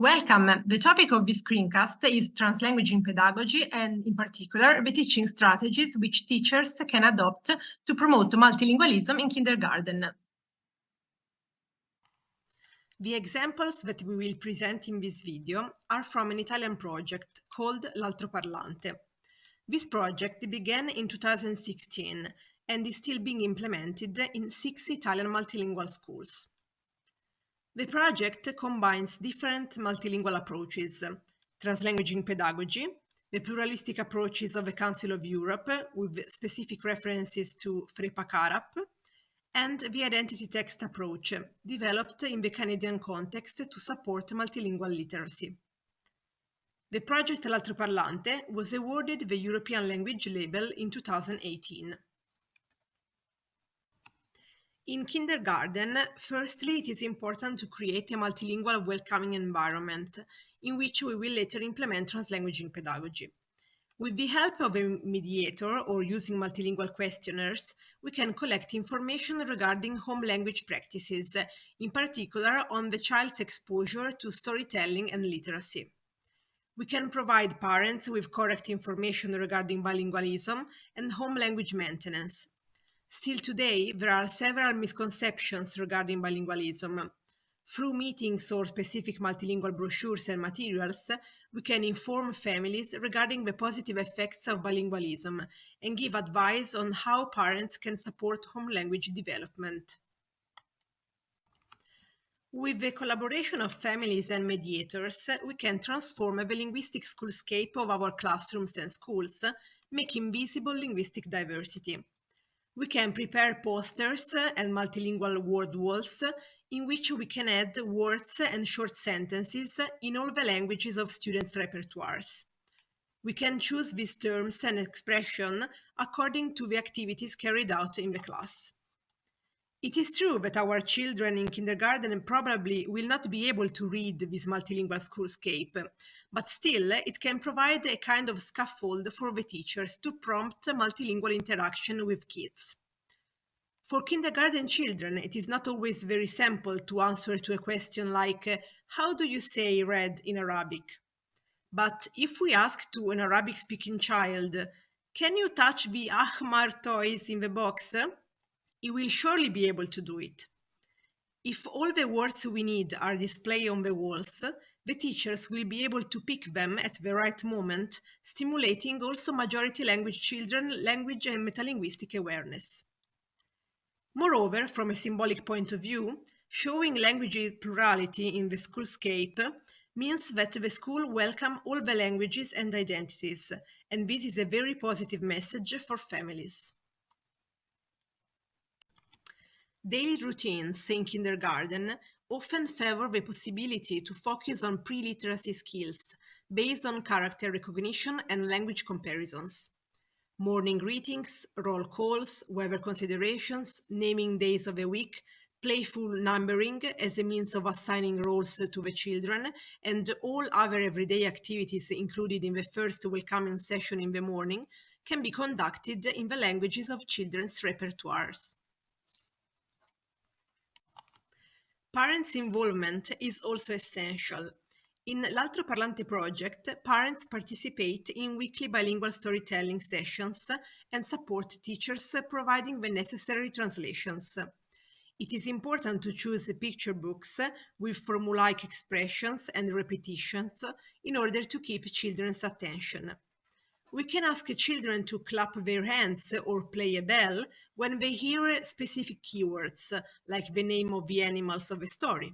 Welcome. The topic of this screencast is translanguaging pedagogy and, in particular, the teaching strategies which teachers can adopt to promote multilingualism in kindergarten. The examples that we will present in this video are from an Italian project called l'altroparlante. This project began in 2016 and is still being implemented in 6 Italian multilingual schools. The project combines different multilingual approaches: translanguaging pedagogy, the pluralistic approaches of the Council of Europe with specific references to FREPA-CARAP, and the identity text approach, developed in the Canadian context to support multilingual literacy. The project L'altroparlante was awarded the European Language Label in 2018. In kindergarten, firstly, it is important to create a multilingual welcoming environment in which we will later implement translanguaging pedagogy. With the help of a mediator or using multilingual questionnaires, we can collect information regarding home language practices, in particular on the child's exposure to storytelling and literacy. We can provide parents with correct information regarding bilingualism and home language maintenance. Still today, there are several misconceptions regarding bilingualism. Through meetings or specific multilingual brochures and materials, we can inform families regarding the positive effects of bilingualism and give advice on how parents can support home language development. With the collaboration of families and mediators, we can transform the linguistic schoolscape of our classrooms and schools, making visible linguistic diversity. We can prepare posters and multilingual word walls in which we can add words and short sentences in all the languages of students' repertoires. We can choose these terms and expressions according to the activities carried out in the class. It is true that our children in kindergarten probably will not be able to read this multilingual schoolscape, but still it can provide a kind of scaffold for the teachers to prompt multilingual interaction with kids. For kindergarten children, it is not always very simple to answer to a question like, how do you say red in Arabic? But if we ask to an Arabic-speaking child, can you touch the ahmar toys in the box? He will surely be able to do it. If all the words we need are displayed on the walls, the teachers will be able to pick them at the right moment, stimulating also majority language children language and metalinguistic awareness. Moreover, from a symbolic point of view, showing language plurality in the schoolscape means that the school welcomes all the languages and identities, and this is a very positive message for families. Daily routines in kindergarten often favor the possibility to focus on pre-literacy skills based on character recognition and language comparisons. Morning greetings, roll calls, weather considerations, naming days of the week, playful numbering as a means of assigning roles to the children, and all other everyday activities included in the first welcoming session in the morning can be conducted in the languages of children's repertoires. Parents' involvement is also essential. In l'altroparlante project, parents participate in weekly bilingual storytelling sessions and support teachers providing the necessary translations. It is important to choose picture books with formulaic expressions and repetitions in order to keep children's attention. We can ask children to clap their hands or play a bell when they hear specific keywords, like the name of the animals of a story.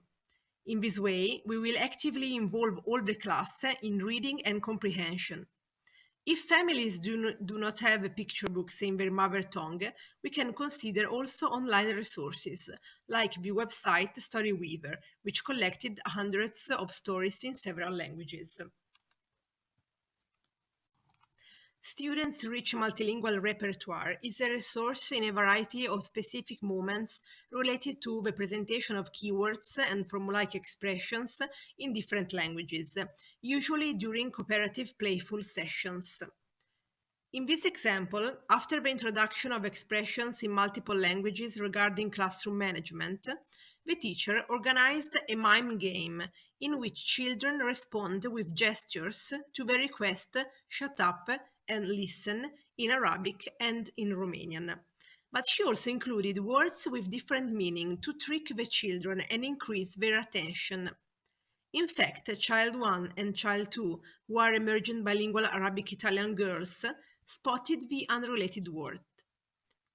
In this way, we will actively involve all the class in reading and comprehension. If families do not have picture books in their mother tongue, we can consider also online resources, like the website Storyweaver, which collected hundreds of stories in several languages. Students' rich multilingual repertoire is a resource in a variety of specific moments related to the presentation of keywords and formulaic expressions in different languages, usually during cooperative playful sessions. In this example, after the introduction of expressions in multiple languages regarding classroom management, the teacher organized a mime game in which children respond with gestures to the request "shut up" and "listen" in Arabic and in Romanian. But she also included words with different meaning to trick the children and increase their attention. In fact, Child 1 and Child 2, who are emergent bilingual Arabic-Italian girls, spotted the unrelated word.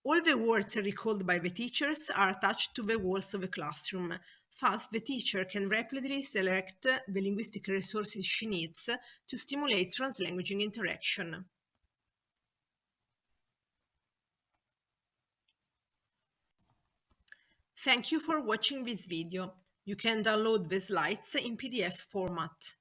All the words recalled by the teachers are attached to the walls of the classroom. Thus, the teacher can rapidly select the linguistic resources she needs to stimulate translanguaging interaction. Thank you for watching this video. You can download the slides in PDF format.